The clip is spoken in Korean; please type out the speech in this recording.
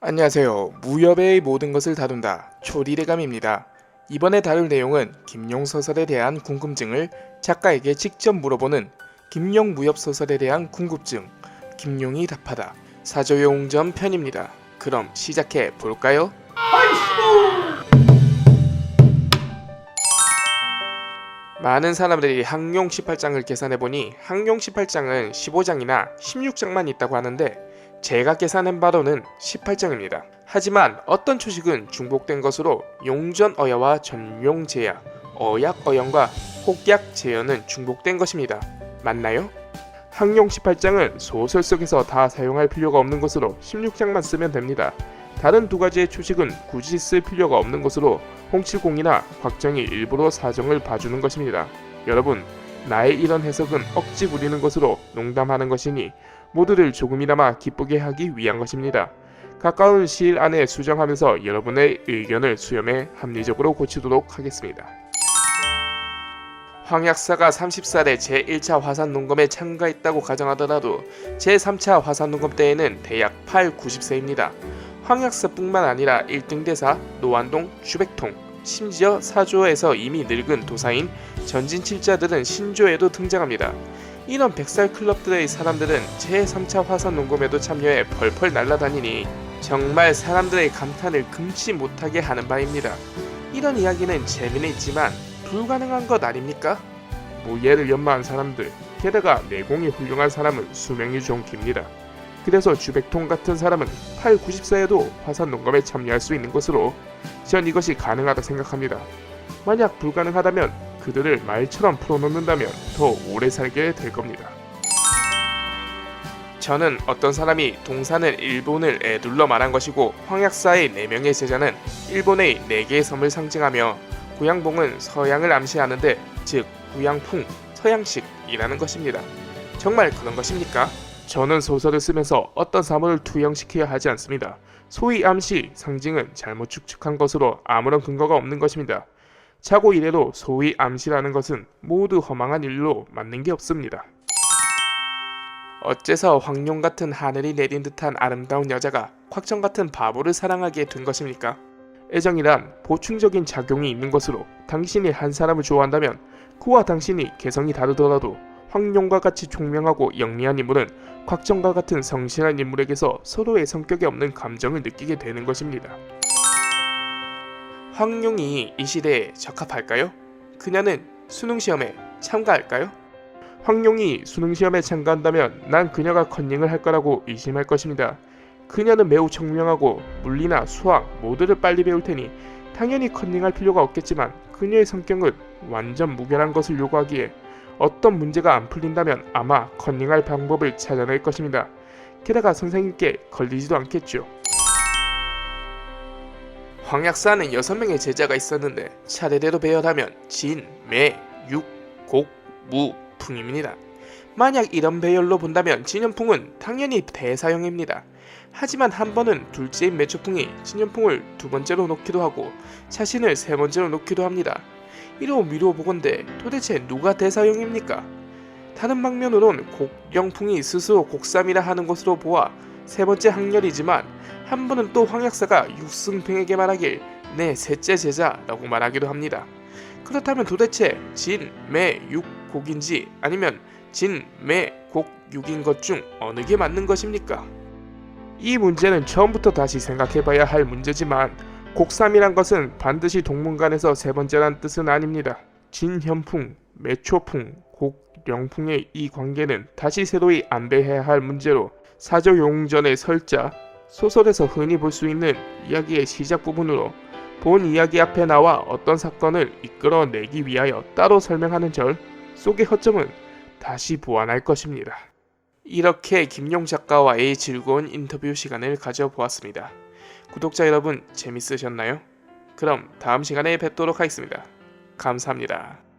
안녕하세요. 무협의 모든 것을 다룬다. 초리대감입니다. 이번에 다룰 내용은 김용 소설에 대한 궁금증을 작가에게 직접 물어보는 김용 무협 소설에 대한 궁금증, 김용이 답하다. 사조용전 편입니다. 그럼 시작해 볼까요? 많은 사람들이 항용 18장을 계산해보니 항용 18장은 15장이나 16장만 있다고 하는데 제가 계산한 바로는 18장입니다. 하지만 어떤 초식은 중복된 것으로 용전어야와 전용제야, 어약어연과 혹약제연은 중복된 것입니다. 맞나요? 항용 18장은 소설 속에서 다 사용할 필요가 없는 것으로 16장만 쓰면 됩니다. 다른 두 가지의 초식은 굳이 쓸 필요가 없는 것으로 홍칠공이나 곽정이 일부러 사정을 봐주는 것입니다. 여러분, 나의 이런 해석은 억지 부리는 것으로 농담하는 것이니 모두를 조금이나마 기쁘게 하기 위한 것입니다. 가까운 시일 안에 수정하면서 여러분의 의견을 수렴해 합리적으로 고치도록 하겠습니다. 황약사가 30살에 제1차 화산농검에 참가했다고 가정하더라도 제3차 화산농검 때에는 대략 8, 90세입니다. 황약사뿐만 아니라 1등 대사, 노안동, 주백통, 심지어 사조에서 이미 늙은 도사인 전진칠자들은 신조에도 등장합니다. 이런 100살 클럽들의 사람들은 제3차 화산농검에도 참여해 펄펄 날아다니니 정말 사람들의 감탄을 금치 못하게 하는 바입니다. 이런 이야기는 재미는 있지만 불가능한 것 아닙니까? 무예를 연마한 사람들, 게다가 내공이 훌륭한 사람은 수명이 좀 깁니다. 그래서 주백통 같은 사람은 8, 90세에도 화산농검에 참여할 수 있는 것으로 전 이것이 가능하다 생각합니다. 만약 불가능하다면 그들을 말처럼 풀어놓는다면 더 오래 살게 될 겁니다. 저는 어떤 사람이 동사는 일본을 에둘러 말한 것이고 황약사의 4명의 제자는 일본의 4개의 섬을 상징하며 구양봉은 서양을 암시하는데 즉 구양풍, 서양식이라는 것입니다. 정말 그런 것입니까? 저는 소설을 쓰면서 어떤 사물을 투영시켜야 하지 않습니다. 소위 암시, 상징은 잘못 축축한 것으로 아무런 근거가 없는 것입니다. 자고 이래로 소위 암시라는 것은 모두 허망한 일로 맞는 게 없습니다. 어째서 황룡 같은 하늘이 내린 듯한 아름다운 여자가 곽정 같은 바보를 사랑하게 된 것입니까? 애정이란 보충적인 작용이 있는 것으로 당신이 한 사람을 좋아한다면 그와 당신이 개성이 다르더라도 황룡과 같이 총명하고 영리한 인물은 곽정과 같은 성실한 인물에게서 서로의 성격에 없는 감정을 느끼게 되는 것입니다. 황룡이 이 시대에 적합할까요? 그녀는 수능시험에 참가할까요? 황룡이 수능시험에 참가한다면 난 그녀가 컨닝을 할 거라고 의심할 것입니다. 그녀는 매우 청명하고 물리나 수학 모두를 빨리 배울 테니 당연히 컨닝할 필요가 없겠지만 그녀의 성격은 완전 무결한 것을 요구하기에 어떤 문제가 안 풀린다면 아마 컨닝할 방법을 찾아낼 것입니다. 게다가 선생님께 걸리지도 않겠죠. 황약사는 6명의 제자가 있었는데 차례대로 배열하면 진, 매, 육, 곡, 무, 풍입니다. 만약 이런 배열로 본다면 진연풍은 당연히 대사형입니다. 하지만 한 번은 둘째인 매초풍이 진연풍을 두 번째로 놓기도 하고 자신을 세 번째로 놓기도 합니다. 이로 미뤄보건대 도대체 누가 대사형입니까? 다른 방면으론 곡영풍이 스스로 곡삼이라 하는 것으로 보아 세 번째 학렬이지만 한 번은 또 황약사가 육승평에게 말하길 내 셋째 제자라고 말하기도 합니다. 그렇다면 도대체 진, 매, 육, 곡인지 아니면 진, 매, 곡, 육인 것 중 어느 게 맞는 것입니까? 이 문제는 처음부터 다시 생각해봐야 할 문제지만 곡삼이란 것은 반드시 동문간에서 세 번째란 뜻은 아닙니다. 진현풍, 매초풍, 곡영풍의 이 관계는 다시 새로이 안배해야 할 문제로 사조용전의 설자, 소설에서 흔히 볼 수 있는 이야기의 시작 부분으로 본 이야기 앞에 나와 어떤 사건을 이끌어내기 위하여 따로 설명하는 절 속의 허점은 다시 보완할 것입니다. 이렇게 김용 작가와의 즐거운 인터뷰 시간을 가져보았습니다. 구독자 여러분 재밌으셨나요? 그럼 다음 시간에 뵙도록 하겠습니다. 감사합니다.